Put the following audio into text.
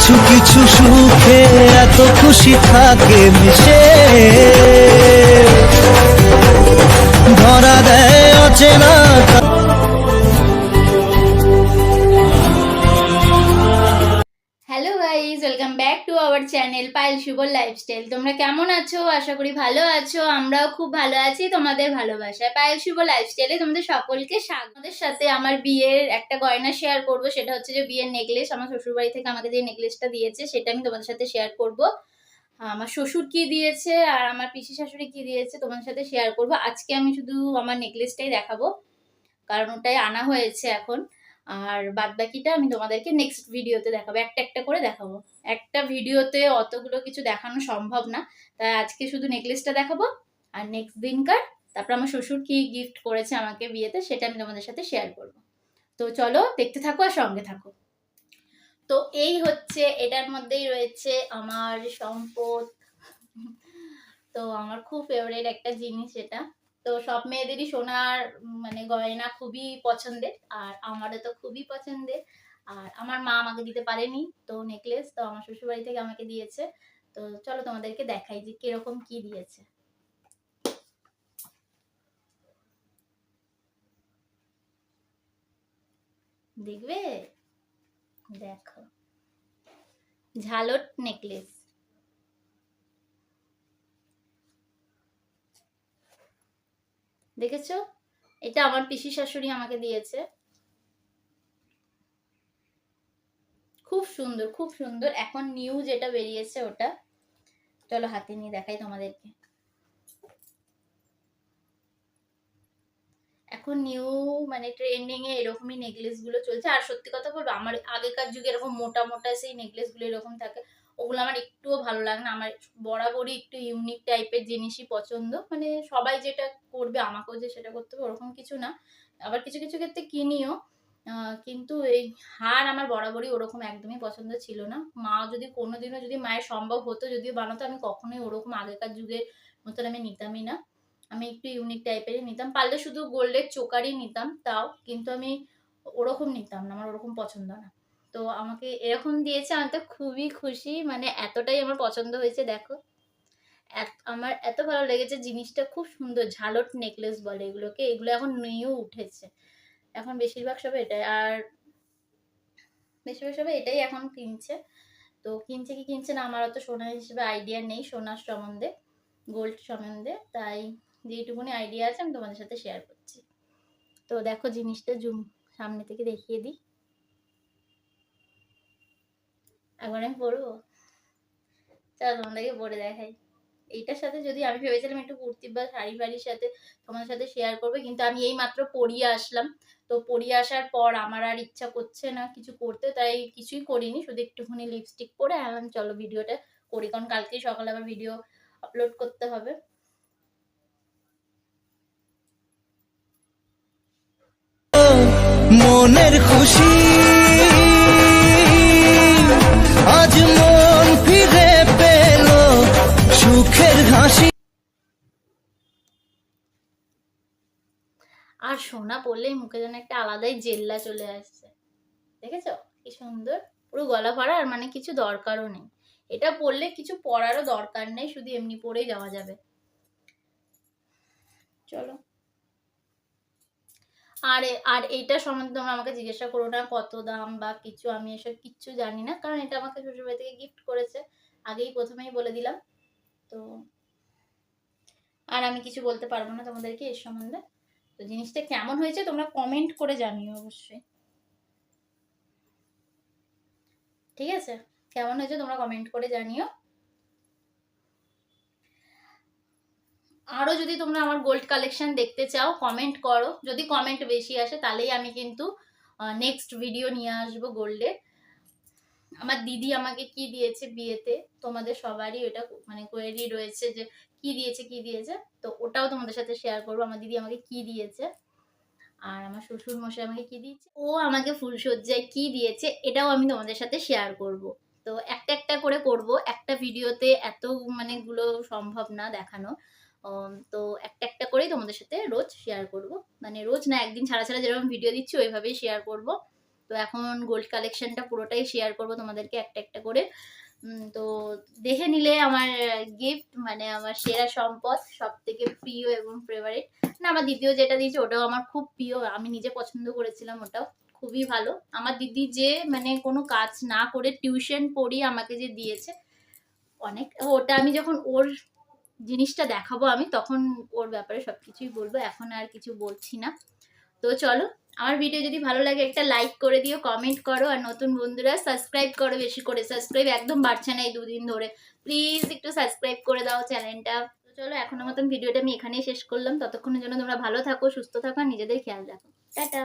কিছু কিছু সুখে এত খুশি থাকে মিশে, ধরা দেয় অচেনা। Hello guys, welcome back to our channel Payel Shubho lifestyle. তোমরা কেমন আছো? আশা করি ভালো আছো। আমরাও খুব ভালো আছি তোমাদের ভালোবাসায়। পায়েল শুভ লাইফস্টাইলে তোমাদের সকলকে স্বাগত। আমাদের সাথে আমার বিয়ের একটা গয়না শেয়ার করব, সেটা হচ্ছে যে বিয়ের নেকলেস। আমার শ্বশুরবাড়ি থেকে আমাকে যে নেকলেসটা দিয়েছে সেটা আমি তোমাদের সাথে শেয়ার করব। আমার শ্বশুর কি দিয়েছে আর আমার পিসি শাশুড়ি কি দিয়েছে তোমাদের সাথে শেয়ার করব। আজকে আমি শুধু আমার নেকলেসটাই দেখাবো, কারণ ওটাই আনা হয়েছে এখন। আর বাদ বাকিটা আমি তোমাদেরকে নেক্সট ভিডিওতে দেখাবো, একটা একটা করে দেখাবো। একটা ভিডিওতে অতগুলো কিছু দেখানো সম্ভব না, তাই আজকে শুধু নেকলেসটা দেখাবো। আর নেক্সট দিনকার তারপর আমার শ্বশুর কি গিফট করেছে আমাকে বিয়েতে সেটা আমি তোমাদের সাথে শেয়ার করব। তো চলো দেখতে থাকো আর সঙ্গে থাকো। তো এই হচ্ছে, এটার মধ্যেই রয়েছে আমার সম্পদ। তো আমার খুব ফেভারিট একটা জিনিস এটা। তো সব মেয়েদেরই সোনার মানে গয়না খুবই পছন্দের, আর আমারও তো খুবই পছন্দের। আর আমার মা আমাকে দিতে পারেনি তো নেকলেস, তো আমার শ্বশুরবাড়ি থেকে আমাকে দিয়েছে। তো চলো তোমাদেরকে দেখাই যে কিরকম কি দিয়েছে। দেখবে? দেখো, ঝালট নেকলেস। দেখেছো? এটা আমার পিসি শাশুড়ি আমাকে দিয়েছে। খুব সুন্দর, খুব সুন্দর। এখন নিউ যেটা বেরিয়েছে ওটা, চলো হাতে নিয়ে দেখাই তোমাদেরকে। এখন নিউ মানে ট্রেন্ডিং এ এরকমই নেকলেস গুলো চলছে। আর সত্যি কথা বলবো, আমার আগেকার যুগে এরকম মোটা মোটা সেই নেকলেস গুলো এরকম থাকে, ওগুলো আমার একটুও ভালো লাগে না। আমার বরাবরই একটু ইউনিক টাইপের জিনিসই পছন্দ। মানে সবাই যেটা করবে আমাকেও যে সেটা করতে হবে ওরকম কিছু না। আবার কিছু কিছু ক্ষেত্রে কিনিও, কিন্তু এই হার আমার বরাবরই ওরকম একদমই পছন্দ ছিল না। মা যদি কোনোদিনও যদি মায়ের সম্ভব হতো যদিও বানাতো, আমি কখনোই ওরকম আগেকার যুগের মতন আমি নিতামই না। আমি একটু ইউনিক টাইপেরই নিতাম, পারলে শুধু গোল্ডের চোকারই নিতাম তাও, কিন্তু আমি ওরকম নিতাম না, আমার ওরকম পছন্দ না। তো আমাকে এরকম দিয়েছে, আমি তো খুবই খুশি। মানে এতটাই আমার পছন্দ হয়েছে, দেখো আমার এত ভালো লেগেছে জিনিসটা। খুব সুন্দর ঝালট নেকলেস বলে এগুলোকে, এগুলো এখন নিয়েও উঠেছে। এখন বেশিরভাগ সবাই এটাই, আর বেশিরভাগ সবাই এটাই এখন কিনছে। তো কিনছে কি কিনছে না আমার অত সোনার হিসেবে আইডিয়া নেই, সোনার সম্বন্ধে গোল্ড সম্বন্ধে, তাই যেটুকুনি আইডিয়া আছে আমি তোমাদের সাথে শেয়ার করছি। তো দেখো জিনিসটা জুম সামনে থেকে দেখিয়ে দিই। একবার আমি পরবো, চলো তোমাদেরকে পরে দেখাই। এইটার সাথে যদি আমি ভেবেছিলাম একটু কুর্তি বা শাড়ি ফাড়ির সাথে তোমাদের সাথে শেয়ার করবে, কিন্তু আমি এই মাত্র পরিয়ে আসলাম। তো পরিয়ে আসার পর আমার আর ইচ্ছা করছে না কিছু করতে, তাই কিছুই করিনি, শুধু একটুখানি লিপস্টিক পরে এখন চলো ভিডিওটা করি, কারণ কালকেই সকালে আবার ভিডিও আপলোড করতে হবে। মনের খুশি আজ মন ফিরে পেল, সুখের হাসি। আর সোনা পরলেই মুখে যেন একটা আলাদাই জেল্লা চলে আসছে। দেখেছো কি সুন্দর, পুরো গলা ভরা, আর মানে কিছু দরকারও নেই। এটা পরলে কিছু পরারও দরকার নেই, শুধু এমনি পরেই যাওয়া যাবে। চলো, আর আর এইটা সম্বন্ধে তোমরা আমাকে জিজ্ঞাসা করো না কত দাম বা কিছু, আমি এসব কিচ্ছু জানি না, কারণ এটা আমাকে শ্বশুরবাড়ি থেকে গিফট করেছে, আগেই প্রথমেই বলে দিলাম। তো আর আমি কিছু বলতে পারবো না তোমাদেরকে এর সম্বন্ধে। তো জিনিসটা কেমন হয়েছে তোমরা কমেন্ট করে জানিও অবশ্যই, ঠিক আছে? কেমন হয়েছে তোমরা কমেন্ট করে জানিও। আরো যদি তোমরা আমার গোল্ড কালেকশন দেখতে চাও কমেন্ট করো, যদি কমেন্ট বেশি আসে তাহলেই আমি কিন্তু নেক্সট ভিডিও নিয়ে আসবো গোল্ডের। আমার দিদি আমাকে কি দিয়েছে বিয়েতে, তোমাদের সবারই এটা মানে কোয়েরি রয়েছে যে কি দিয়েছে কি দিয়েছে, তো ওটাও তোমাদের সাথে শেয়ার করবো আমার দিদি আমাকে কি দিয়েছে। আর আমার শ্বশুর মশাই আমাকে কি দিয়েছে, ও আমাকে ফুলসজ্জায় কি দিয়েছে, এটাও আমি তোমাদের সাথে শেয়ার করব। তো একটা একটা করে করব, একটা ভিডিওতে এত মানে গুলো সম্ভব না দেখানো। তো একটা একটা করেই তোমাদের সাথে রোজ শেয়ার করব, মানে রোজ না, একদিন ছাড়া ছাড়া যেরকম ভিডিও দিচ্ছি ওইভাবেই শেয়ার করব। তো এখন গোল্ড কালেকশনটা পুরোটাই শেয়ার করব তোমাদেরকে একটা একটা করে। তো দেখে নিলে আমার গিফট মানে আমার সেরা সম্পদ, সব থেকে প্রিয় এবং ফেভারিট। না, আমার দ্বিতীয় যেটা দিয়েছে ওটাও আমার খুব প্রিয়, আমি নিজে পছন্দ করেছিলাম, ওটাও খুবই ভালো। আমার দিদি যে মানে কোনো কাজ না করে টিউশন পড়িয়ে আমাকে যে দিয়েছে, অনেক, ওটা আমি যখন ওর জিনিসটা দেখাবো আমি তখন ওর ব্যাপারে সবকিছুই বলবো, এখন আর কিছু বলছি না। তো চলো, আমার ভিডিও যদি ভালো লাগে একটা লাইক করে দিও, কমেন্ট করো, আর নতুন বন্ধুরা সাবস্ক্রাইব করো বেশি করে। সাবস্ক্রাইব একদম বাড়ছে না এই দুদিন ধরে, প্লিজ একটু সাবস্ক্রাইব করে দাও চ্যানেলটা। তো চলো, এখনো মতন ভিডিওটা আমি এখানেই শেষ করলাম। ততক্ষণের জন্য তোমরা ভালো থাকো, সুস্থ থাকো, আর নিজেদের খেয়াল রাখো। টাটা।